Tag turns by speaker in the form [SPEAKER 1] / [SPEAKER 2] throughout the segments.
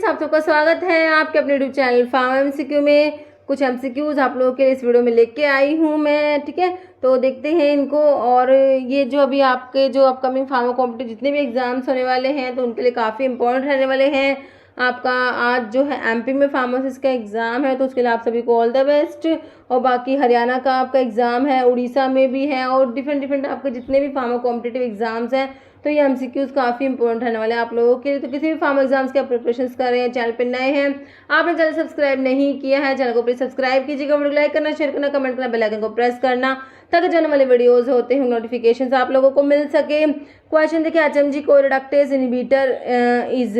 [SPEAKER 1] Friends, आप सबका स्वागत है आपके अपने यूट्यूब चैनल फार्म एमसीक्यू में। कुछ एमसीक्यूज आप लोगों के लिए इस वीडियो में लेके आई हूँ मैं। ठीक है, तो देखते हैं इनको। और ये जो अभी आपके जो अपकमिंग फार्मा कॉम्पिटिटिव जितने भी एग्जाम्स होने वाले हैं तो उनके लिए काफ़ी इंपॉर्टेंट रहने वाले हैं। आपका आज जो है एमपी में फार्मासिस्ट का एग्ज़ाम है, तो उसके लिए आप सभी को ऑल द बेस्ट। और बाकी हरियाणा का आपका एग्ज़ाम है, उड़ीसा में भी है, और डिफरेंट आपके जितने भी फार्मा कॉम्पिटिटिव एग्जाम्स हैं तो ये एमसीक्यूज काफ़ी इंपॉर्टेंट रहने वाले हैं आप लोगों के लिए। तो किसी भी फार्म एग्जाम्स के आप प्रिपरेशन कर रहे हैं, चैनल पर नए हैं, आपने चैनल सब्सक्राइब नहीं किया है, चैनल को प्लीज सब्सक्राइब कीजिएगा, वीडियो लाइक करना, शेयर करना, कमेंट करना, बेल आइकन को प्रेस करना, ताकि जाने वाले वीडियोस होते हैं नोटिफिकेशन आप लोगों को मिल सके। क्वेश्चन देखिए, एचएमजी कोरिडक्टेज इनहिबिटर इज,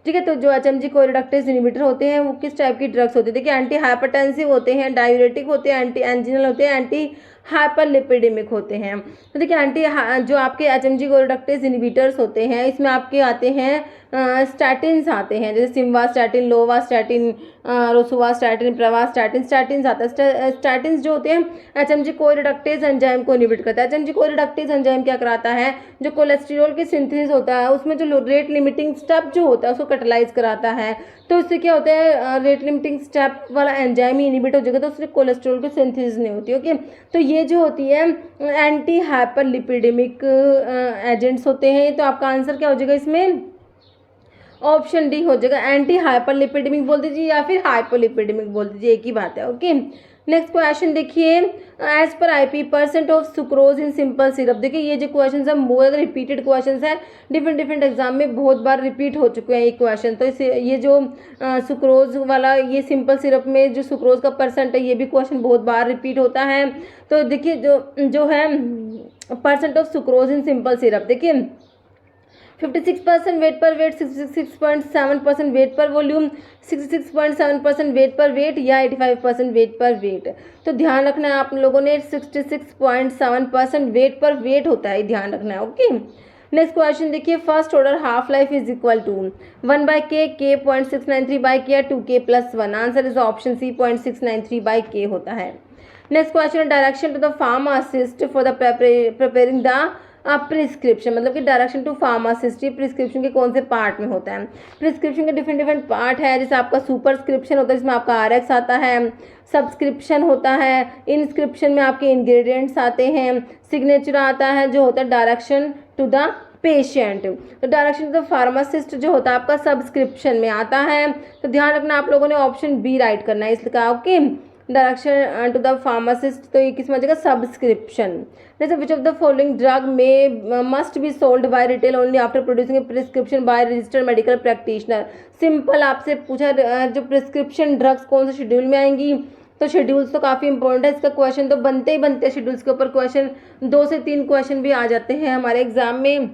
[SPEAKER 1] ठीक है, तो जो एचएमजी कोरिडक्टेज इनहिबिटर होते हैं वो किस टाइप की ड्रग्स होती है? देखिए, एंटी हाइपरटेंसिव होते हैं, डायूरेटिक होते हैं, एंटी एंजिनल होते हैं, एंटी हाइपरलिपिडेमिक होते हैं। तो देखिए, जो आपके एचएमजी कोरिडक्टेज इनहिबिटर्स होते हैं इसमें आपके आते हैं स्टैटिन्स आते हैं, जैसे सिम्वास्टैटिन, लोवास्टैटिन, रोसुवास्टैटिन, प्रवास्टैटिन, स्टैटिन्स आता है। स्टैटिन्स जो होते हैं एचएमजी कोरिडक्टेज एंजाइम को इनहिबिट करता है। एचएमजी कोरिडक्टेज एंजाइम क्या कराता है? जो कोलेस्ट्रॉल की सिंथेसिस होता है उसमें जो रेट लिमिटिंग स्टेप जो होता है उसको कैटालाइज कराता है। तो इससे क्या होता है, रेट लिमिटिंग स्टेप वाला एंजाइम ही इनहिबिट हो जाएगा, तो उससे कोलेस्ट्रॉल की सिंथेसिस नहीं होती। ओके, तो ये जो होती है एंटी हाइपरलिपिडेमिक एजेंट्स होते हैं। तो आपका आंसर क्या हो जाएगा इसमें? ऑप्शन डी हो जाएगा, एंटी हाइपरलिपिडेमिक बोल दीजिए या फिर हाइपोलिपिडेमिक बोल दीजिए, एक ही बात है। ओके, नेक्स्ट क्वेश्चन देखिए, as per IP percent of sucrose in simple syrup. देखिए, ये जो क्वेश्चन है मोर रिपीटेड क्वेश्चन है, डिफरेंट एग्जाम में बहुत बार रिपीट हो चुके हैं ये क्वेश्चन। तो इसे ये जो सुक्रोज वाला ये सिंपल सिरप में जो सुक्रोज का परसेंट है ये भी क्वेश्चन बहुत बार रिपीट होता है। तो देखिए, जो है percent of sucrose in simple syrup, देखिए 56% वेट पर wait, 66.7% wait per volume, 66.7% wait पर वेट, या 85% वेट पर वेट। तो ध्यान रखना है आप लोगों ने 66.7% वेट पर वेट होता है, ध्यान रखना है। ओके, नेक्स्ट क्वेश्चन देखिए, first order half life is equal to 1/k, k 0.693/k या 2k+1। Answer is option C 0.693/k होता है। Next question, direction to the pharmacist for the preparing the prescription, मतलब कि डायरेक्शन टू फार्मासिस्ट प्रिस्क्रिप्शन के कौन से part में होता है? प्रिस्क्रिप्शन के डिफरेंट पार्ट है, जैसे आपका सुपरस्क्रिप्शन होता है जिसमें आपका आरएक्स आता है, सब्सक्रिप्शन होता है, इनस्क्रिप्शन में आपके इंग्रेडिएंट्स आते हैं, सिग्नेचर आता है जो होता है डायरेक्शन टू द पेशेंट। तो डायरेक्शन टू द फार्मासिस्ट जो होता है आपका सब्सक्रिप्शन में आता है। तो ध्यान रखना आप लोगों ने ऑप्शन बी राइट करना है इसका। Okay, direction to the pharmacist, तो ये किस में आ जाएगा? सब्सक्रिप्शन। जैसे which of the following drug में must be sold by retail only after producing a prescription by registered medical practitioner. Simple आपसे पूछा जो प्रिस्क्रिप्शन ड्रग्स कौन से शेड्यूल में आएंगी, तो शेड्यूल्स तो काफ़ी इंपॉर्टेंट है, इसका क्वेश्चन तो बनते ही बनते हैं शेड्यूल्स के ऊपर क्वेश्चन, 2 से 3 क्वेश्चन भी आ जाते हैं हमारे एग्जाम में।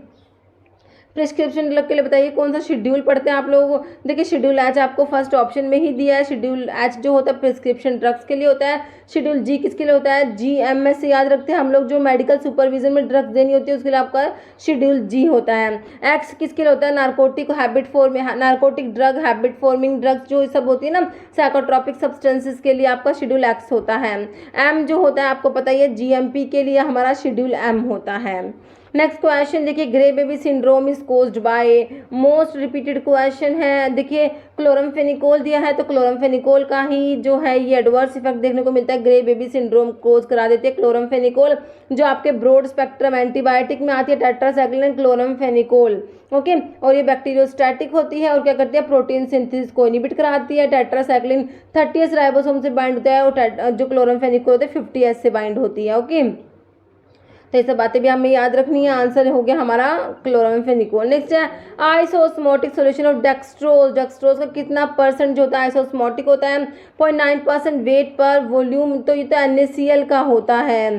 [SPEAKER 1] प्रिस्क्रिप्शन ड्रग के लिए बताइए कौन सा शेड्यूल पढ़ते हैं आप लोग? देखिए, शेड्यूल एच आपको फर्स्ट ऑप्शन में ही दिया है। शेड्यूल एच जो होता है प्रिस्क्रिप्शन ड्रग्स के लिए होता है। शेड्यूल जी किसके लिए होता है? जीएमएस से याद रखते हैं हम लोग, जो मेडिकल सुपरविजन में ड्रग्स देनी होती है उसके लिए आपका शेड्यूल जी होता है। एक्स किसके लिए होता है? Narcotic habit forming, narcotic drug, habit forming drugs जो सब होती है ना, साइकोट्रोपिक सब्सटेंसेस के लिए आपका शेड्यूल एक्स होता है। एम जो होता है आपको पता ही है, जीएमपी के लिए हमारा शेड्यूल एम होता है। नेक्स्ट क्वेश्चन देखिए, grey baby syndrome is caused by, most repeated question है। देखिए, क्लोरमफेनिकोल दिया है, तो क्लोरमफेनिकोल का ही जो है ये एडवर्स इफेक्ट देखने को मिलता है, ग्रे बेबी सिंड्रोम कोज करा देते हैं क्लोरमफेनिकोल, जो आपके ब्रॉड स्पेक्ट्रम एंटीबायोटिक में आती है, टेट्रासाइक्लिन क्लोरमफेनिकोल। ओके, और ये बैक्टीरियोस्टैटिक होती है और क्या करती है? प्रोटीन सिंथेसिस को इनहिबिट कराती है। टेट्रासाइक्लिन 30S राइबोसोम से बाइंड होता है, और जो क्लोरमफेनिकोल होता है 50S से बाइंड होती है। ओके, तो ये सब बातें भी हमें याद रखनी है। आंसर हो गया हमारा क्लोरमफेनिकोल। नेक्स्ट है isosmotic solution of dextrose. Dextrose का कितना परसेंट जो होता है आइसोस्मोटिक होता है? 0.9% वेट पर वॉल्यूम, तो ये तो NaCl का होता है।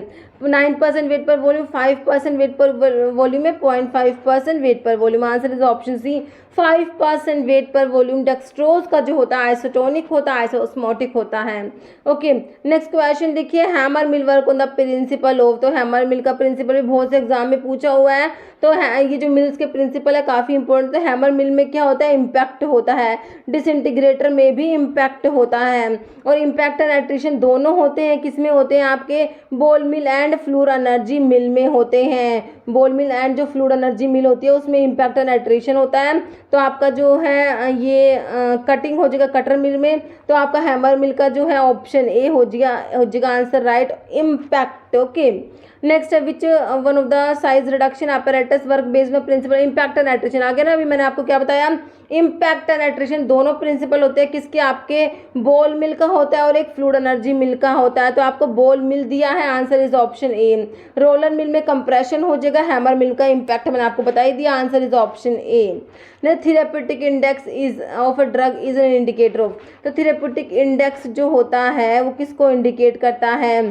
[SPEAKER 1] 9% wait per volume, 5% weight per volume में, 0.5% weight per volume. Answer is option C 5% weight per volume. Dextrose का जो होता है आइसोटोनिक होता है, आइसोस्मोटिक होता है। ओके, नेक्स्ट क्वेश्चन देखिए, hammer mill work on the principle of. तो हैमर मिल का प्रिंसिपल भी बहुत से एग्जाम में पूछा हुआ है। तो ये जो मिल्स के प्रिंसिपल है काफ़ी इंपॉर्टेंट है। हैमर मिल में क्या होता है? इम्पैक्ट होता है। डिसइंटीग्रेटर में भी इम्पैक्ट होता है, और इम्पैक्ट एंड एट्रिशन दोनों होते हैं। किस में होते हैं? आपके ball mill and fluid energy mill में होते हैं। बॉल मिल एंड जो फ्लूइड एनर्जी मिल होती है उसमें इम्पैक्ट एंड एट्रिशन होता है। तो आपका जो है ये कटिंग हो जाएगा कटर मिल में, तो आपका हैमर मिल का जो है ऑप्शन ए हो जाएगा answer right, impact. Okay, next है which one of the size reduction apparatus work based on principle impact and attrition. आगे ना अभी मैंने आपको क्या बताया, इम्पैक्ट एंड एट्रिशन दोनों प्रिंसिपल होते हैं किसके, आपके बॉल मिल का होता है और एक फ्लूइड एनर्जी मिल का होता है। तो आपको बॉल मिल दिया है, answer is option A. Roller mill में कंप्रेशन हो जाएगा, हैमर मिल का इम्पैक्ट मैंने आपको बता ही दिया, answer is option A. Therapeutic index is of a drug is an indicator of, तो थेरेप्यूटिक इंडेक्स जो होता है वो किसको इंडिकेट करता है,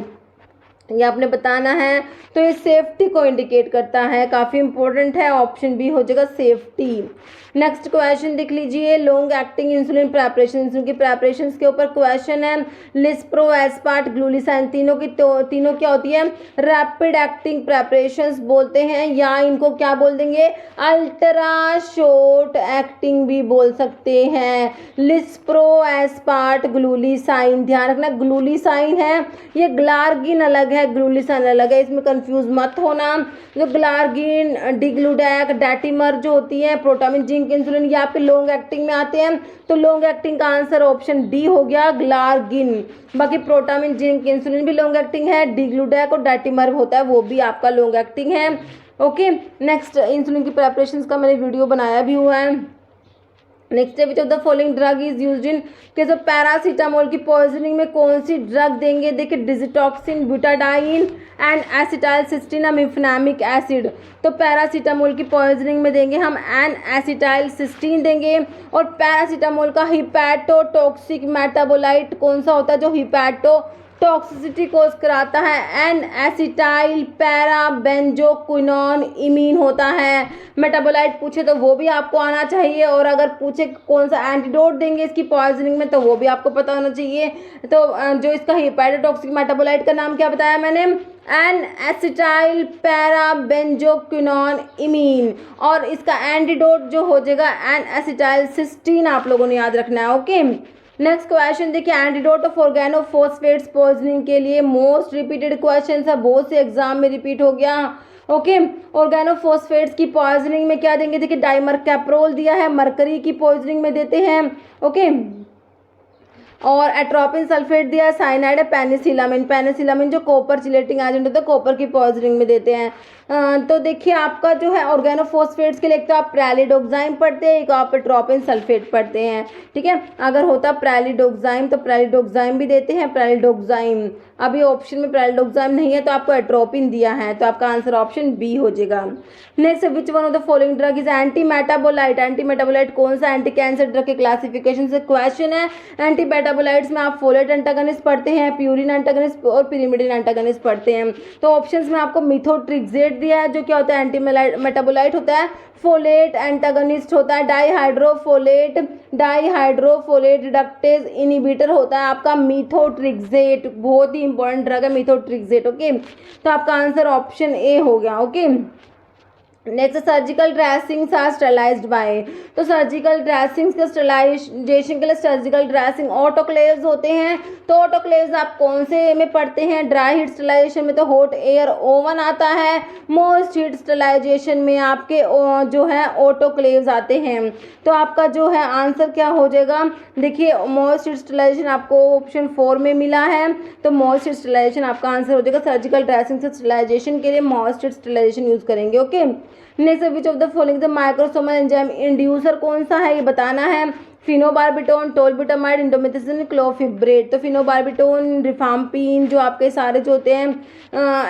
[SPEAKER 1] ये आपने बताना है। तो ये सेफ्टी को इंडिकेट करता है, काफ़ी इंपॉर्टेंट है, ऑप्शन बी हो जाएगा सेफ्टी। नेक्स्ट क्वेश्चन देख लीजिए, long acting insulin preparation, insulin की प्रेपरेशन के ऊपर क्वेश्चन है। लिस्प्रो, एस्पार्ट, ग्लूलिसाइन तीनों की तीनों क्या होती है, रैपिड एक्टिंग प्रेपरेशंस बोलते हैं, या इनको क्या बोल देंगे, अल्ट्रा शॉर्ट एक्टिंग भी बोल सकते हैं। लिस्प्रो, एस्पार्ट, ग्लूलिसाइन, ध्यान रखना ग्लूलिसाइन है, ये ग्लार्गिन अलग है, ग्लूलिसाइन अलग है, इसमें कंफ्यूज मत होना। जो ग्लार्गिन, डिग्लूडैक, डैटिमर जो होती है, प्रोटामिन, जिंक, इंसुलिन, ये आपके लॉन्ग एक्टिंग में आते हैं। तो लॉन्ग एक्टिंग का आंसर ऑप्शन डी हो गया, ग्लार्गिन। बाकी प्रोटामिन, जिंक, इंसुलिन भी लॉन्ग एक्टिंग है, डिग्लूडैक और डैटिमर होता है वो भी आपका लॉन्ग एक्टिंग है। ओके, नेक्स्ट इंसुलिन की प्रेपरेशन का मैंने वीडियो बनाया भी हुआ है। नेक्स्ट है which of the following drug is used in case of paracetamol की पॉइजनिंग में कौन सी ड्रग देंगे, देखिए digitoxin, butadiene and acetylcysteine मिफेनामिक acid. तो पैरासीटामोल की पॉइजनिंग में देंगे हम एन एसिटाइलसिस्टीन देंगे। और पैरासीटामोल का हिपैटोटॉक्सिक मेटाबोलाइट कौन सा होता है, जो हिपैटो टॉक्सिसिटी कोज कराता है, एन एसिटाइल पैराबेंजोक्विनोन इमीन होता है। मेटाबोलाइट पूछे तो वो भी आपको आना चाहिए, और अगर पूछे कौन सा एंटीडोट देंगे इसकी पॉइजनिंग में तो वो भी आपको पता होना चाहिए। तो जो इसका हिपैटोटॉक्सिक मेटाबोलाइट का नाम क्या बताया मैंने, एन एसिटाइल पैराबेंजोक्विनोन इमीन, और इसका एंटीडोट जो हो जाएगा एन एसिटाइलसिस्टीन, आप लोगों ने याद रखना है। ओके, नेक्स्ट क्वेश्चन देखिए, एंटीडोट ऑफ ऑर्गेनोफॉस्फेट्स पॉइजनिंग के लिए मोस्ट रिपीटेड क्वेश्चन है, बहुत से एग्जाम में रिपीट हो गया। ओके, ऑर्गेनोफॉस्फेट्स की पॉइजनिंग में क्या देंगे, देखिए डाइमरकैप्रोल दिया है, मरकरी की पॉइजनिंग में देते हैं। ओके, और एट्रोपिन सल्फेट दिया है, साइनाइड है, पेनिसिलामिन, पेनिसिलामिन जो कॉपर चिलेटिंग एजेंट होता है कॉपर की पॉइजनिंग में देते हैं। तो देखिए आपका जो है ऑर्गेनोफॉस्फेट्स के लिए एक तो आप प्रेलिडोक्साइम पढ़ते हैं, एक आप एट्रोपिन सल्फेट पढ़ते हैं, ठीक है। अगर होता प्रेलिडोक्साइम तो प्रेलिडोक्साइम भी देते हैं, प्रेलिडोक्साइम। अभी ऑप्शन में प्रेलिडोक्साइम नहीं है तो आपको एट्रोपिन दिया है, तो आपका आंसर ऑप्शन बी हो जाएगा। Next, which one of the following drug is anti metabolite, anti metabolite कौन सा एंटी कैंसर ड्रग के क्लासिफिकेशन से क्वेश्चन है। एंटी मेटाबोलाइट्स में आप फोलेट एंटागनिस्ट पढ़ते हैं, प्यूरिन एंटागनिस्ट और पिरिमिडिन एंटागनिस्ट पढ़ते हैं। तो ऑप्शंस में आपको मिथोट्रिक्सेट दिया है, जो क्या होता है एंटी मेटाबोलाइट होता है, फोलेट एंटागनिस्ट होता है, डाईहाइड्रोफोलेट रिडक्टेज इनहिबिटर होता है आपका मिथोट्रिक्सेट, बहुत ही इंपॉर्टेंट ड्रग है मिथोट्रिक्सेट। ओके, तो आपका आंसर ऑप्शन ए हो गया। Okay, next, surgical dressings are sterilized by, तो सर्जिकल ड्रेसिंग्स के स्टरलाइजेशन के लिए सर्जिकल ड्रेसिंग ऑटोक्लेव्स होते हैं। तो ऑटोक्लेव्स आप कौन से में पढ़ते हैं, ड्राई हीट स्टरलाइजेशन में तो हॉट एयर ओवन आता है, मोस्ट हीट स्टरलाइजेशन में आपके जो है ऑटोक्लेव्स आते हैं। तो आपका जो है आंसर क्या हो जाएगा, देखिए मोस्ट हीट स्टरलाइजेशन आपको ऑप्शन 4 में मिला है, तो मोस्ट हीट स्टरलाइजेशन आपका आंसर हो जाएगा। सर्जिकल ड्रेसिंग से स्टरलाइजेशन के लिए मोस्ट हीट स्टरलाइजेशन यूज करेंगे। Okay, next, which of the following the microsomal enzyme inducer कौन सा है ये बताना है। Phenobarbitone, tolbutamide, indomethacin, clofibrate. तो फिनोबार्बिटोन, रिफाम्पिन जो आपके सारे जो होते हैं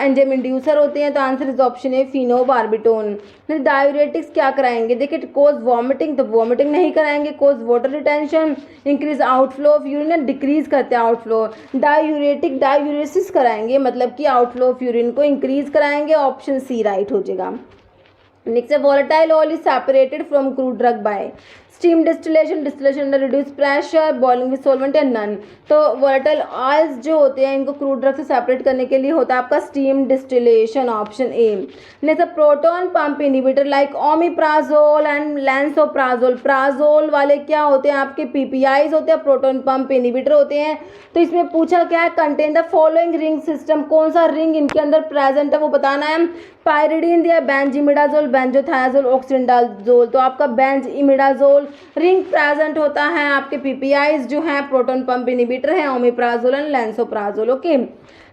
[SPEAKER 1] एंजाइम इंड्यूसर होते हैं, तो आंसर इज ऑप्शन है फिनोबार्बिटोन। डायूरेटिक्स क्या कराएंगे, देखिए कोज वॉमिटिंग, तो वॉमिटिंग नहीं कराएंगे, cause water retention, increase outflow of urine, decrease करते हैं आउटफ्लो। डायूरेटिक डायूरेसिस कराएंगे, मतलब कि आउटफ्लो ऑफ यूरिन को इंक्रीज कराएंगे, ऑप्शन सी राइट हो जाएगा। नेक्स्ट है, volatile oil is separated from crude drug by, steam distillation, distillation under reduce pressure, boiling with solvent या नन। तो वोलेटाइल ऑयल्स जो होते हैं इनको क्रूड ड्रग से सेपरेट करने के लिए होता है आपका steam distillation, option A. Next proton pump inhibitor like omeprazole and lansoprazole. Prajol वाले क्या होते हैं आपके पीपीआईज होते हैं, प्रोटॉन पंप इनहिबिटर होते हैं। तो इसमें पूछा क्या है, contain the following ring system, कौन सा रिंग इनके अंदर प्रेजेंट है वो बताना है। पायरिडीन दिया, बेंजिमिडाजोल, बेंजोथायाजोल, ऑक्सिडाजोल। तो आपका बेंजिमिडाजोल रिंग प्रेजेंट होता है आपके पीपीआईज जो है प्रोटॉन पंप इनहिबिटर है, omeprazole and lansoprazole. Okay,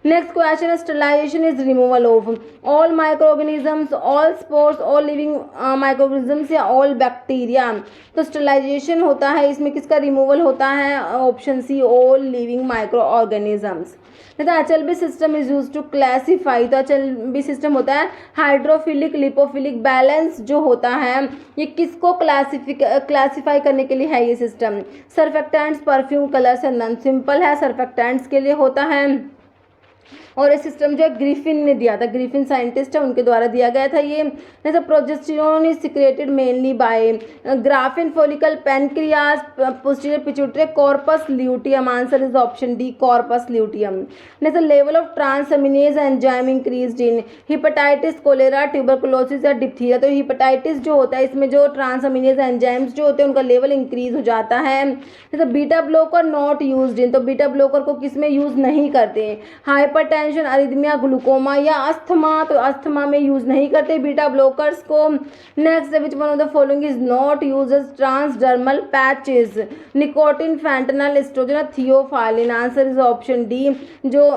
[SPEAKER 1] next question, sterilization is removal of all microorganisms, all spores, all living microorganisms या ऑल बैक्टीरिया। तो स्टेरिलाइजेशन होता है इसमें किसका रिमूवल होता है, option C all living micro organisms. HLB system is use to classify. तो HLB system होता है हाइड्रोफिलिक लिपोफिलिक बैलेंस जो होता है, ये किसको क्लासीफाई करने के लिए है ये सिस्टम। सर्फेक्टेंट्स, परफ्यूम, कलर्स या नन। सिंपल है, सर्फेक्टेंट्स के लिए होता है। और ये सिस्टम जो है ग्रिफिन ने दिया था, ग्रिफिन साइंटिस्ट है उनके द्वारा दिया गया था ये। जैसे progesterone is secreted mainly by Graafian follicle, pancreas, posterior pituitary, corpus luteum. Answer is option D, corpus luteum. जैसे level of transaminase enzyme increased in hepatitis, cholera, tuberculosis या डिप्थीरिया। तो हिपेटाइटिस जो होता है इसमें जो ट्रांसअमीनेज एंजाइम्स जो होते हैं उनका लेवल इंक्रीज हो जाता है। जैसे beta blocker not used in, तो बीटा ब्लॉकर को किस में यूज नहीं करते, हाइपरटेंशन, अरिथमिया, ग्लूकोमा या अस्थमा। तो अस्थमा में यूज नहीं करते बीटा ब्लॉकर्स को। Next, which one of the following is not used as transdermal patches, nicotine, fentanyl, estrogen, theophylline. Answer is option D, जो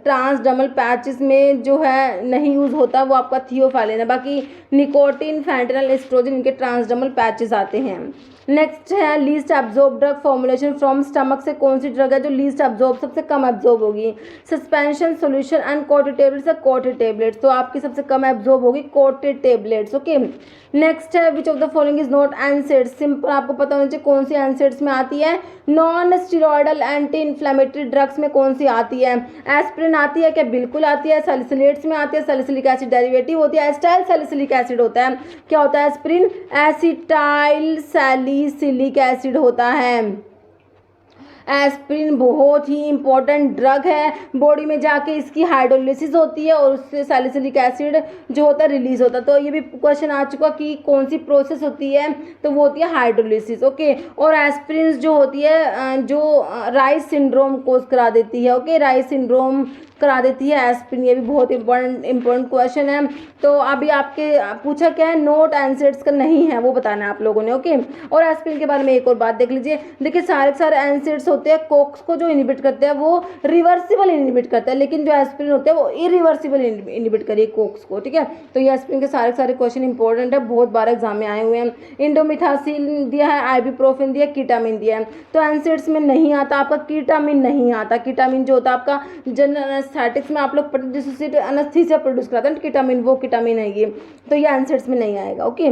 [SPEAKER 1] ट्रांसडर्मल पैचेस में जो है नहीं यूज होता वो आपका थियोफाइलिन है। बाकी निकोटिन, फैंटनल, एस्ट्रोजन इनके ट्रांसडर्मल पैचेस आते हैं। नेक्स्ट है least absorb drug formulation from stomach से कौन सी ड्रग है जो लीस्ट एब्जॉर्ब सबसे कम एब्जॉर्ब होगी, suspension, solution and coated tablets या कोटेड टेबलेट्स। तो आपकी सबसे कम एब्जॉर्ब होगी कोटेड टेबलेट्स। ओके, नेक्स्ट है which of the following is not NSAIDs. Simple आपको पता होना चाहिए कौन सी एनसेड्स में आती है। Non steroidal anti inflammatory drugs में कौन सी आती है, एस्पिरिन आती है क्या, बिल्कुल आती है। सैलिसिलेट्स में आती है, सैलिसिलिक एसिड डेरिवेटिव होती है, एसिटाइल सैलिसिलिक एसिड होता है। क्या होता है एस्पिरिन, एसिटाइल सैलिसिलिक एसिड होता है। एस्पिरिन बहुत ही इंपॉर्टेंट ड्रग है, बॉडी में जाके इसकी हाइड्रोलिसिस होती है और उससे सैलिसिलिक एसिड जो होता है रिलीज होता है। तो ये भी क्वेश्चन आ चुका कि कौन सी प्रोसेस होती है, तो वो होती है हाइड्रोलिसिस। ओके, और एस्पिरिन जो होती है जो राइस सिंड्रोम कोज करा देती है। ओके, राइस सिंड्रोम करा देती है एस्पिरिन, ये भी बहुत इंपॉर्टेंट क्वेश्चन है। तो अभी आपके पूछा क्या है, नोट एनसेड्स का नहीं है वो बताना है आप लोगों ने। ओके, और एस्पिरिन के बारे में एक और बात देख लीजिए। देखिए सारे एनसेड्स होते हैं कोक्स को जो इनहिबिट करते हैं वो रिवर्सिबल इनहिबिट करता है, लेकिन जो एस्पिरिन होते हैं वो इरिवर्सिबल इनहिबिट करिए कोक्स को। ठीक है, तो ये एस्पिरिन के सारे क्वेश्चन इंपॉर्टेंट है, बहुत बार एग्जाम में आए हुए हैं। इंडोमिथासिल दिया है, आइबुप्रोफेन दिया, कीटामिन दिया है। तो एनसेड्स में नहीं आता आपका कीटामिन, नहीं आता। कीटामिन जो होता है आपका जनरल एनेस्थेटिक्स में आप लोग डिसोसिएटिव एनेस्थीसिया प्रोड्यूस कराते हैं, कीटामिन वो कीटामिन है ये, तो ये एनसेड्स में नहीं आएगा। Okay,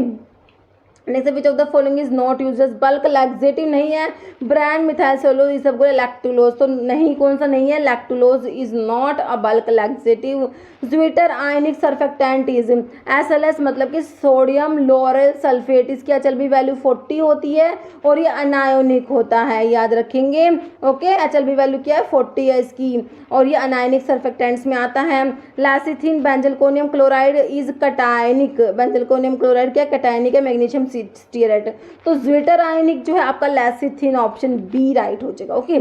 [SPEAKER 1] next which of the following is not used, bulk laxative नहीं है, ब्रांड मिथाइल सेलुलोज ये सब बोले, लैक्टुलोज तो नहीं, कौन सा नहीं है, lactulose is not a bulk laxative. Zwitter ionic surfactant is SLS मतलब कि सोडियम लोरेल सल्फेट, इसकी HLB वैल्यू 40 होती है और ये अनायोनिक होता है, याद रखेंगे। ओके, HLB वैल्यू क्या है 40 है इसकी, और ये अनायोनिक सर्फेक्टेंट्स में आता है। Lecithin benzalkonium chloride is cationic, benzalkonium chloride क्या कटायनिक है, मैग्नीशियम स्टीरेट। तो ज्विटर आयनिक जो है आपका लैसिथिन, ऑप्शन बी राइट हो जाएगा। ओके,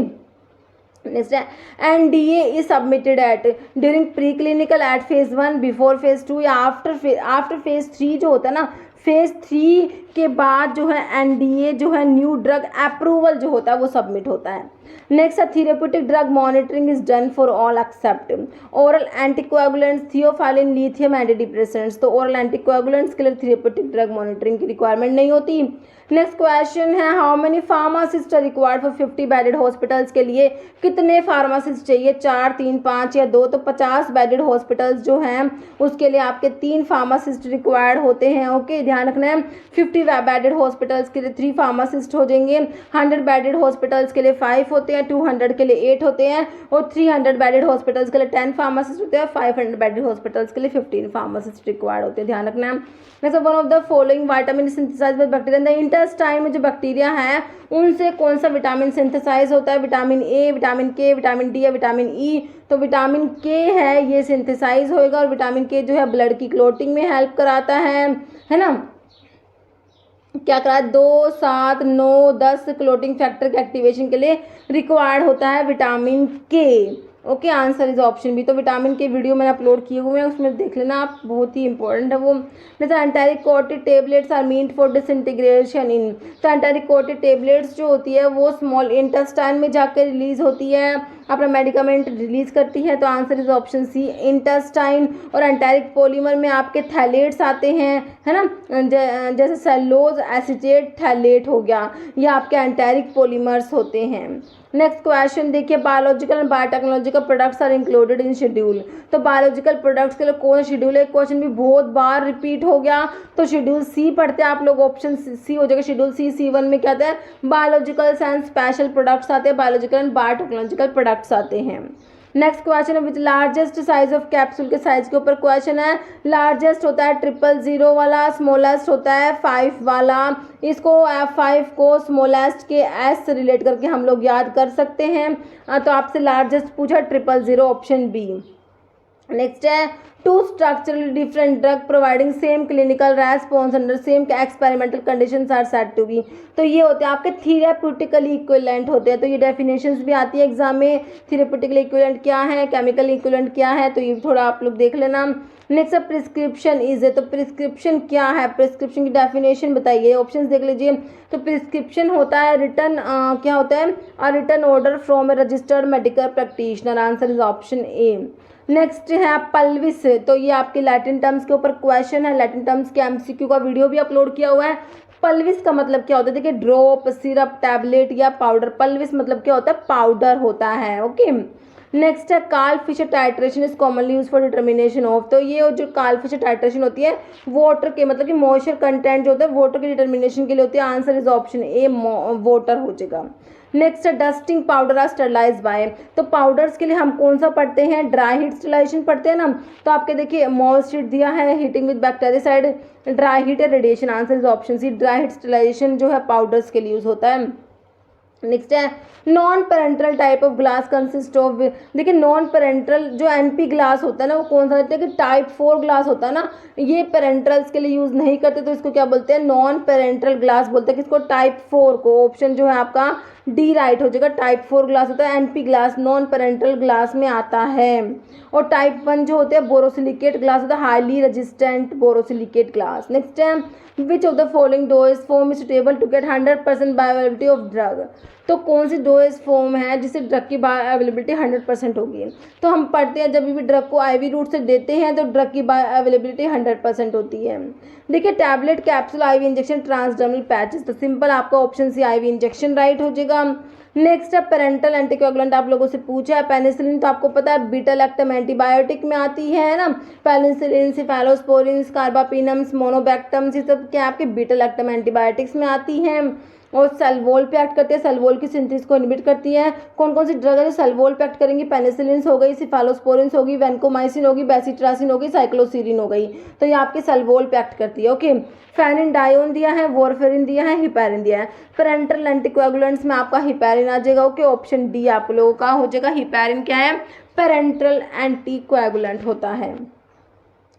[SPEAKER 1] नेक्स्ट है NDA is submitted at during pre clinical at phase 1, before phase 2 या आफ्टर फेज 3 जो होता है ना, फेज 3 के बाद जो है NDA जो है न्यू ड्रग अप्रूवल जो होता है वो सबमिट होता है। नेक्स्ट है therapeutic drug monitoring is done for all except oral anticoagulants, theophylline, lithium, anti depressants. तो ओरल एंटीकोएगुलेंट्स के लिए थेरेप्यूटिक ड्रग मॉनिटरिंग की रिक्वायरमेंट नहीं होती। नेक्स्ट क्वेश्चन है how many pharmacist are required for 50 bedded hospitals के लिए कितने फार्मासिस्ट चाहिए, 4, 3, 5 या 2। तो 50 बेडेड हॉस्पिटल्स जो हैं उसके लिए आपके 3 फार्मासिस्ट रिक्वायर्ड होते हैं। ओके, ध्यान रखना है। 50 बेडेड हॉस्पिटल्स के लिए 3 फार्मासिस्ट हो जाएंगे, 100 बेडेड हॉस्पिटल्स के लिए 5 होते हैं, 200 के लिए 8 होते हैं, और 300 बेडेड हॉस्पिटल्स के लिए 10 फार्मासिस्ट होते हैं, 500 बेडेड हॉस्पिटल्स के लिए 15 फार्मासिस्ट रिक्वायर्ड होते हैं, ध्यान रखना है। Next, one of the following vitamin synthesized by bacteria in the intestine में जो बैक्टीरिया है उनसे कौन सा विटामिन सिंथेसाइज होता है, विटामिन ए, विटामिन के, विटामिन डी या विटामिन ई। तो विटामिन के है ये सिंथेसाइज होएगा, और विटामिन के जो है ब्लड की क्लोटिंग में हेल्प कराता है ना। क्या करा, 2, 7, 9, 10 क्लोटिंग फैक्टर के एक्टिवेशन के लिए रिक्वायर्ड होता है vitamin K. Okay, answer is option B. तो विटामिन के वीडियो मैंने अपलोड किए हुए हैं, उसमें देख लेना आप, बहुत ही इंपॉर्टेंट है वो। जैसे enteric coated tablets are meant for disintegration in. तो एंटारिक कोटेड टेबलेट्स जो होती है वो स्मॉल इंटेस्टाइन में जाकर रिलीज होती है, अपना मेडिकामेंट रिलीज करती है। तो answer is option C, intestine. और एंटारिक पॉलीमर में आपके थैलेट्स आते हैं, है ना, जैसे सेलुलोज एसीटेट थैलेट हो गया, ये आपके एंटारिक पॉलीमर्स होते हैं। नेक्स्ट क्वेश्चन देखिए, biological and biotechnological products are included in schedule. तो बायोलॉजिकल प्रोडक्ट्स के लिए कौन शेड्यूल है, क्वेश्चन भी बहुत बार रिपीट हो गया। तो शेड्यूल सी पढ़ते हैं आप लोग, ऑप्शन सी हो जाएगा शेड्यूल सी। C1 में क्या आता है, बायोलॉजिकल एंड स्पेशल प्रोडक्ट्स आते हैं, बायोलॉजिकल एंड बायोटेक्नोलॉजिकल प्रोडक्ट्स आते हैं। नेक्स्ट क्वेश्चन है विच लार्जेस्ट साइज ऑफ कैप्सूल के साइज के ऊपर क्वेश्चन है। लार्जेस्ट होता है 000 वाला, स्मॉलेस्ट होता है 5 वाला। इसको F5 को स्मॉलेस्ट के S से रिलेट करके हम लोग याद कर सकते हैं। तो आपसे लार्जेस्ट पूछा 000, ऑप्शन बी। नेक्स्ट है, 2 structurally different drug providing same clinical response under same experimental conditions are said to be. तो ये होते हैं आपके थेरेप्यूटिकली इक्विवेलेंट होते हैं। तो ये डेफिनेशंस भी आती है एग्जाम में, थेरेप्यूटिकली इक्विवेलेंट क्या है, केमिकल इक्विवेलेंट क्या है, तो ये थोड़ा आप लोग देख लेना। नेक्स्ट है प्रिस्क्रिप्शन इज है। तो प्रिस्क्रिप्शन क्या है, प्रिस्क्रिप्शन की डेफिनेशन बताइए, ऑप्शंस देख लीजिए। तो प्रिस्क्रिप्शन होता है रिटन, क्या होता है, a written order from a registered medical practitioner. Answer is option A. Next है पल्विस। तो ये आपके लैटिन टर्म्स के ऊपर क्वेश्चन है, लैटिन टर्म्स के MCQ का वीडियो भी अपलोड किया हुआ है। पल्विस का मतलब क्या होता है, देखिए ड्रॉप, सिरप, टैबलेट या पाउडर। पल्विस मतलब क्या होता है, पाउडर होता है। ओके, नेक्स्ट है Karl Fischer titration is commonly use for determination of. तो ये जो कार्ल फिशर टाइट्रेशन होती है वाटर के, मतलब कि मॉइस्चर कंटेंट जो होता है वाटर के डिटर्मिनेशन के लिए होती है। Answer is option A, water हो जाएगा। नेक्स्ट है dusting powder are sterilize by. तो पाउडर्स के लिए हम कौन सा पढ़ते हैं, ड्राई हीट स्टरलाइजेशन पढ़ते हैं ना। तो आपके देखिए मॉइस्ट हीट दिया है, heating with bactericide, dry heat है, radiation. Answer is option C, dry heat sterilization जो है पाउडर्स के लिए यूज होता है। नेक्स्ट है non parenteral type of glass consist of. देखिए नॉन पेरेंट्रल जो NP ग्लास होता है ना वो कौन सा होता है, कि टाइप 4 ग्लास होता है ना, ये पेरेंट्रल्स के लिए यूज नहीं करते, तो इसको क्या बोलते हैं, नॉन पेरेंट्रल ग्लास बोलते हैं। किसको, टाइप 4 को। ऑप्शन जो है आपका डी राइट हो जाएगा। टाइप 4 ग्लास होता है, NP glass non parenteral glass में आता है। और टाइप 1 जो होते हैं बोरोसिलिकेट ग्लास होता है, highly resistant borosilicate glass. Next है which of the following dose form is suitable to get 100% bioavailability of drug. तो कौन सी डोज फॉर्म है जिससे ड्रग की बायोअवेलेबिलिटी 100% होगी। तो हम पढ़ते हैं जब भी ड्रग को IV रूट से देते हैं तो ड्रग की बायोअवेलेबिलिटी 100% होती है। देखिए tablet, capsule, IV injection, transdermal patches. तो सिंपल आपका option C IV injection right हो जाएगा। नेक्स्ट है पेरेंटल एंटीकोएगुलेंट, आप लोगों से पूछा है। पेनिसिलिन तो आपको पता है बीटा लैक्टम एंटीबायोटिक में आती है ना। पेनिसिलिन, सिफेलोस्पोरिन, कार्बापिनम, मोनोबैक्टम, ये सब क्या आपके बीटा लैक्टम एंटीबायोटिक्स में आती हैं। और सल्वोल पे एक्ट करती है, सल्वोल की सिंथेसिस को इनहिबिट करती है। कौन कौन सी ड्रग है जो सल्वोल पे एक्ट करेंगी, पेनिसिलिन हो गई, सिफेलोस्पोरिन होगी, वैनकोमाइसिन होगी, बेसिट्रासिन होगी, साइक्लोसीरिन हो गई। तो ये आपके सल्वोल पे एक्ट करती है। ओके, फेनिडायोन दिया है, वॉरफेरिन दिया है, हिपैरिन दिया है। पेरेंटल एंटीकोएगुलेंट्स में आपका हिपैरिन आ जाएगा। ओके, ऑप्शन डी आप लोगों का हो जाएगा। हिपैरिन क्या है, पेरेंटल एंटीकोएगुलेंट होता है।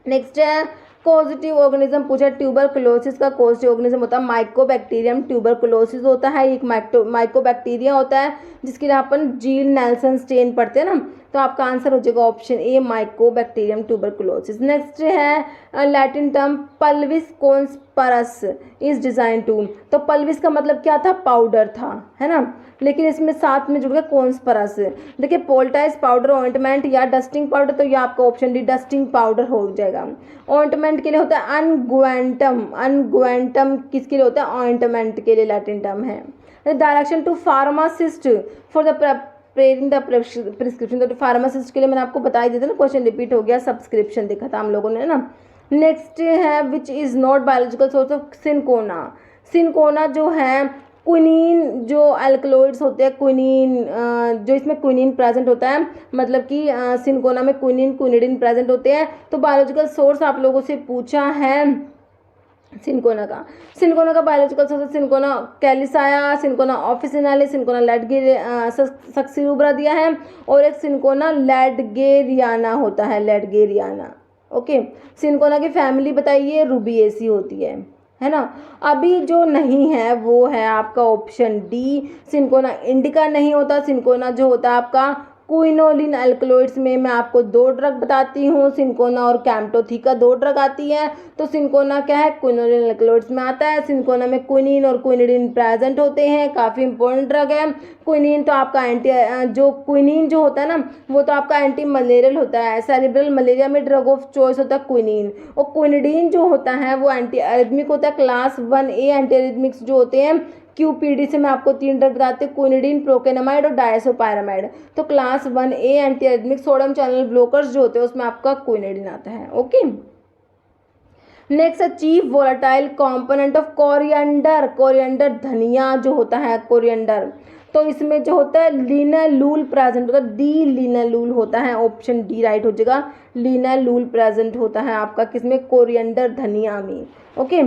[SPEAKER 1] नेक्स्ट है पॉजिटिव ऑर्गेनिज्म पूछा। ट्यूबरकुलोसिस का पॉजिटिव ऑर्गेनिज्म होता है माइकोबैक्टीरियम ट्यूबरकुलोसिस होता है। एक माइकोबैक्टीरिया होता है जिसके लिए अपन जील नेल्सन स्टेन पढ़ते हैं ना। तो आपका आंसर हो जाएगा option A, mycobacterium tuberculosis. Next है Latin term pulvis conspersus is design to. तो पल्विस का मतलब क्या था, पाउडर था, है ना, लेकिन इसमें साथ में जुड़ गया कॉन्स्परस। देखिए पोल्टाइज पाउडर, ऑइंटमेंट या डस्टिंग पाउडर, तो ये आपका ऑप्शन डी डस्टिंग पाउडर हो जाएगा। ऑइंटमेंट के लिए होता है अनगुएंटम। अनगुएंटम किसके लिए होता है, ऑइंटमेंट के लिए लैटिन टर्म है। Direction to pharmacist for the preparing the prescription. तो फार्मासिस्ट के लिए मैंने आपको बता ही दिया था ना, क्वेश्चन रिपीट हो गया, सब्सक्रिप्शन देखा था हम लोगों ने ना। नेक्स्ट है which is not biological source of cinchona. Cinchona जो है क्विनीन, जो अल्कलॉइड्स होते हैं क्विनीन, जो इसमें क्विनीन प्रेजेंट होता है, मतलब कि सिनकोना में क्विनीन क्विनिडिन प्रेजेंट होते हैं। तो बायोलॉजिकल सोर्स आप लोगों से पूछा है सिंकोना का biological source cinchona calisaya, cinchona officinalis, cinchona succirubra दिया है, और एक सिंकोना लैडगेरियाना होता है, लैडगेरियाना। ओके, सिंकोना की फैमिली बताइए, रूबिएसी होती है ना। अभी जो नहीं है वो है आपका ऑप्शन डी, सिंकोना इंडिका नहीं होता। सिंकोना जो होता है आपका क्विनोलिन अल्कलॉइड्स में मैं आपको 2 ड्रग बताती हूँ, सिंकोना और कैम्टोथिका 2 ड्रग आती है। तो सिंकोना क्या है, क्विनोलिन अल्कलॉइड्स में आता है। सिंकोना में क्विनिन और क्विनिडिन प्रेजेंट होते हैं, काफ़ी इंपॉर्टेंट ड्रग है। क्विनिन तो आपका क्विनिन जो होता है ना वो तो आपका एंटी मलेरियल होता है, सेरिब्रल मलेरिया में ड्रग ऑफ चॉइस होता है क्विनिन। और क्विनिडीन जो होता है वो एंटी अरिथमिक होता है, क्लास 1A एंटी अरिथमिक्स जो होते हैं QPD से मैं आपको 3 ड्रग बताते हैं, क्विनिडीन, प्रोकेनामाइड और डायसोपायरामाइड। तो class 1A anti arrhythmic sodium channel blockers जो होते हैं उसमें आपका क्विनिडीन आता है। Okay, next chief volatile component of coriander, coriander धनिया जो होता है कोरिएंडर, तो इसमें जो होता है लिनालूल प्रेजेंट होता है, डी लिनालूल होता है, ऑप्शन डी राइट हो जाएगा। लिनालूल प्रेजेंट होता है आपका किसमें, कोरिएंडर धनिया में। ओके,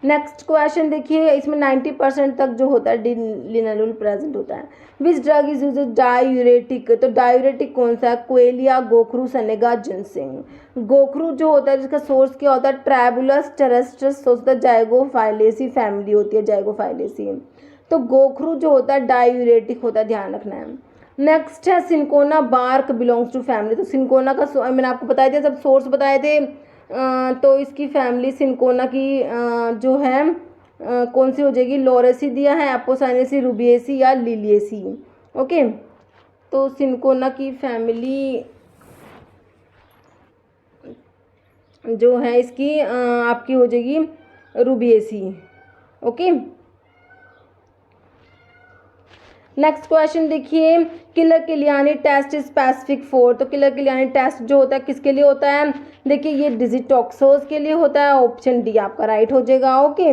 [SPEAKER 1] नेक्स्ट क्वेश्चन देखिए, इसमें 90% तक जो होता है लिनालूल प्रेजेंट होता है। Which drug is use diuretic, तो डायूरेटिक कौन सा है, क्वेलिया, गोखरू, सनेगा, जिनसिंग। गोखरू जो होता है जिसका सोर्स क्या होता है, ट्रैबुलस टेरेस्ट्रस, सोचता है जाइगोफाइलेसी फैमिली होती है, जाइगोफाइलेसी। तो गोखरू जो होता है डायूरेटिक होता है, ध्यान रखना है। नेक्स्ट है cinchona bark belongs to family, तो सिंकोना का मैंने आपको बताया था, सब सोर्स बताए थे। तो इसकी फैमिली सिंकोना की जो है कौन सी हो जाएगी, लोरेसी दिया है, एपोसाइनेसी, रूबिएसी या लिलिएसी। ओके, तो सिंकोना की फैमिली जो है इसकी आपकी हो जाएगी रूबिएसी। ओके, नेक्स्ट क्वेश्चन देखिए, Keller Killiani test is specific for, तो किलर किलियानी टेस्ट जो होता है किसके लिए होता है, देखिए ये डिजिटॉक्सोज के लिए होता है, ऑप्शन डी आपका राइट हो जाएगा। ओके,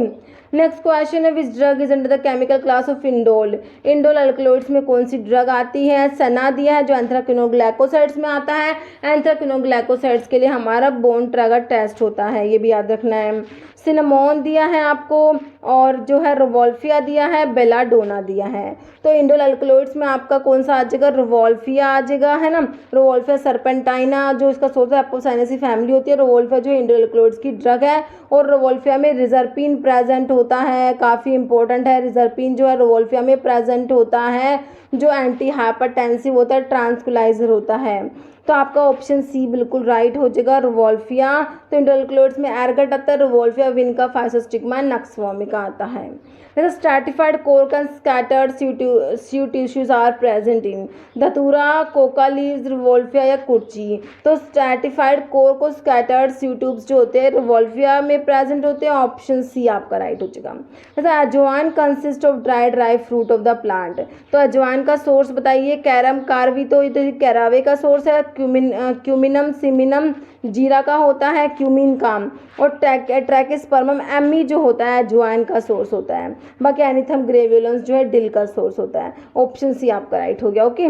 [SPEAKER 1] नेक्स्ट क्वेश्चन है, which drug is under the chemical class of indole, indole alkaloids में कौन सी ड्रग आती है, सना दिया है जो एंथ्राक्विनोग्लाइकोसाइड्स में आता है, एंथ्राक्विनोग्लाइकोसाइड्स के लिए हमारा बोन ट्रैगर टेस्ट होता है, ये भी याद रखना है। सिनेमोन दिया है आपको, और जो है रोवोल्फिया दिया है, बेलाडोना दिया है। तो इंडोल अल्कलॉइड्स में आपका कौन सा आ जाएगा, रोवोल्फिया आ जाएगा, है ना। रोवोल्फिया सर्पेंटाइना जो इसका सोर्स है एपोसाइनेसी फैमिली होती है, रोवोल्फिया जो इंडोल अल्कलॉइड्स की ड्रग है, और रोवोल्फिया में रिजर्पिन प्रेजेंट होता है, काफ़ी इंपॉर्टेंट है, रिजर्पिन जो है रोवोल्फिया में प्रेजेंट होता है, जो एंटी हाइपरटेंसिव होता है, ट्रांसकुलाइजर होता है। तो आपका ऑप्शन सी बिल्कुल राइट हो जाएगा, रोवोल्फिया। तो इंडोल अल्कलॉइड्स में एर्गट आता है, रोवोल्फिया, विनका, फाइसोस्टिग्मा, नक्स वोमिका आता है। स्ट्रैटिफाइड कोर का scattered sieve tissues are present in datura, coca leaves, rauwolfia या कुर्ची। तो स्ट्रैटिफाइड कोर को स्कैटर्ड सीव ट्यूब्स जो होते हैं रिवोल्फिया में प्रेजेंट होते हैं, ऑप्शन सी आपका राइट हो जाएगा। जैसे अजवाइन consist of dry fruit of the plant, तो अजवाइन का सोर्स बताइए, कैरम कार्वी, तो ये कैरावे का सोर्स है, क्यूमिनम, सिमिनम, जीरा का होता है, क्यूमिन का, और ट्रैकिस्पर्मम एमी जो होता है अजवाइन का सोर्स होता है, बाकी एनीथम ग्रेवियोलेंस जो है डिल का सोर्स होता है, ऑप्शन सी आपका राइट हो गया। ओके,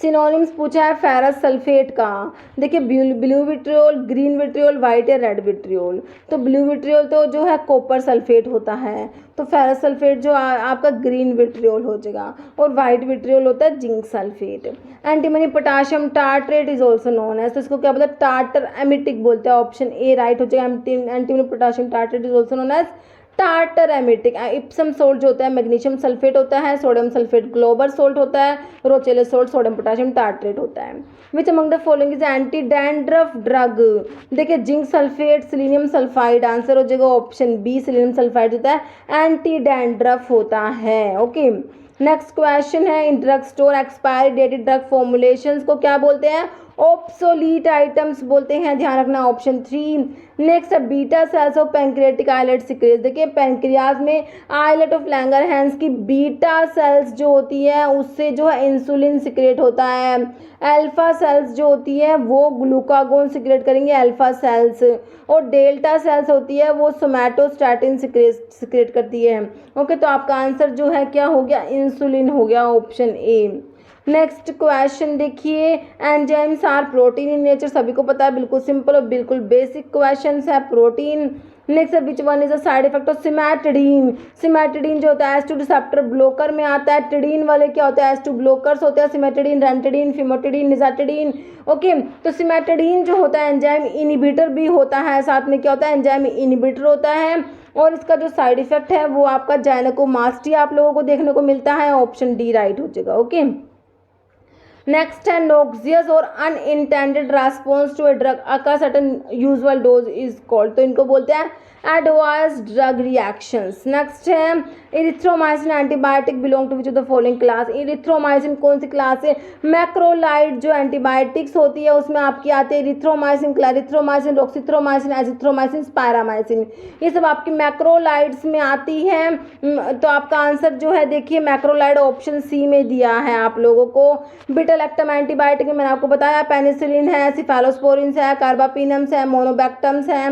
[SPEAKER 1] सिनोनिम्स पूछा है फेरस सल्फेट का, देखिए blue vitriol, green vitriol, white या रेड विट्रियोल। तो ब्लू विट्रियोल तो जो है कॉपर सल्फेट होता है, तो फेरस सल्फेट जो आपका ग्रीन विट्रियोल हो जाएगा, और वाइट विट्रियोल होता है zinc sulphate. Antimony potassium tartrate is also known है, तो इसको क्या बोलते हैं, टार्टर एमिटिक बोलते हैं, ऑप्शन ए राइट हो जाएगा। Antimony potassium tartrate is also known as tartar emetic. Epsom salt जो होता है मैग्नीशियम सल्फेट होता है, सोडियम सल्फेट ग्लोबर सोल्ट होता है, Rochelle's salt sodium potassium tartrate होता है। Which among the following is anti dandruff drug, देखिए zinc sulphate, selenium sulphide, answer हो जाएगा ऑप्शन बी, सिलीनियम सल्फाइड होता है एंटी डैंड्रफ होता है। ओके, नेक्स्ट क्वेश्चन है, in drug store expiry dated drug formulations को क्या बोलते हैं, ऑब्सोलीट आइटम्स बोलते हैं, ध्यान रखना option 3। Next beta cells of pancreatic islet secrete, देखिए पैंक्रियाज में आइलेट ऑफ लैंगरहैंस की बीटा सेल्स जो होती है उससे जो है इंसुलिन सिक्रेट होता है, अल्फा सेल्स जो होती है वो ग्लूकागोन सिक्रेट करेंगे अल्फा सेल्स, और डेल्टा सेल्स होती है वो सोमैटोस्टैटिन सिक्रेट करती है। ओके, तो आपका आंसर जो है क्या हो गया, इंसुलिन हो गया, ऑप्शन ए। नेक्स्ट क्वेश्चन देखिए, enzymes are protein in nature, सभी को पता है, बिल्कुल सिंपल और बिल्कुल बेसिक क्वेश्चन है। Protein next which one is a side effect of cimetidine. Cimetidine जो होता है एस टू रिसेप्टर ब्लॉकर में आता है, टिडीन वाले क्या होता है एस टू ब्लॉकर्स होते हैं, सिमेटिडीन, रेंटिडीन, फिमोटिडीन, निजाटिडीन। ओके, तो सिमेटिडीन जो होता है एंजाइम इनिबिटर भी होता है, साथ में क्या होता है एंजाइम इनिबिटर होता है, और इसका जो साइड इफेक्ट है वो आपका जाइनेकोमास्टिया आप लोगों को देखने को मिलता है, ऑप्शन डी राइट हो जाएगा। ओके, नेक्स्ट है नोक्सियस और unintended response to a drug aka certain usual dose is called, तो इनको बोलते हैं एडवर्स ड्रग रिएक्शंस। नेक्स्ट है erythromycin antibiotic belong to which of the following class. Erythromycin कौन सी क्लास है? मैक्रोलाइड जो एंटीबायोटिक्स होती है उसमें आपकी आती है erythromycin, clarithromycin, roxithromycin, azithromycin, spiramycin, ये सब आपकी मैक्रोलाइड्स में आती है। तो आपका आंसर जो है देखिए मैक्रोलाइड ऑप्शन सी में दिया है आप लोगों को। बिटलैक्टम एंटीबायोटिक में मैंने आपको बताया पेनिसिलिन है, सिफेलोस्पोरिन है, कार्बापिनम्स है, मोनोबैक्टम्स है।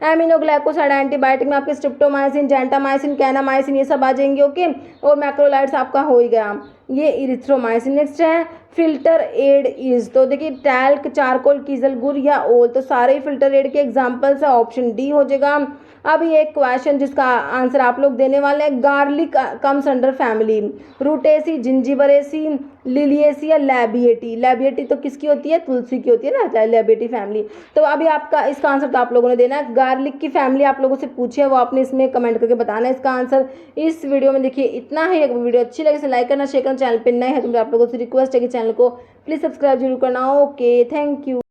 [SPEAKER 1] एमिनोग्लाइकोसाइड एंटीबायोटिक में आपके स्ट्रिप्टोमाइसिन, जेंटामाइसिन, कैनामाइसिन ये सब आ जाएंगे। ओके, और मैक्रोलाइड्स आपका हो ही गया ये इरिथ्रोमाइसिन। नेक्स्ट है फिल्टर एड इज, तो देखिए टैल्क, चारकोल, कीजल, गुड़ या ओल, तो सारे फिल्टर एड के एग्जांपल्स है, ऑप्शन डी हो जाएगा। अब ये एक क्वेश्चन जिसका आंसर आप लोग देने वाले हैं, garlic comes under family, Rutaceae, Zingiberaceae, Liliaceae या लैबिएटी। लैबिएटी तो किसकी होती है? तुलसी की होती है ना, लैबिएटी फैमिली। तो अभी आपका इसका आंसर तो आप लोगों ने देना है, गार्लिक की फैमिली आप लोगों से पूछी है वो आपने इसमें कमेंट करके बताना है इसका आंसर। इस वीडियो में देखिए इतना ही, अगर वीडियो अच्छी लगे तो लाइक करना, शेयर करना, चैनल पर नए है तो आप लोगों से रिक्वेस्ट है कि चैनल को प्लीज़ सब्सक्राइब जरूर करना। Okay, thank you.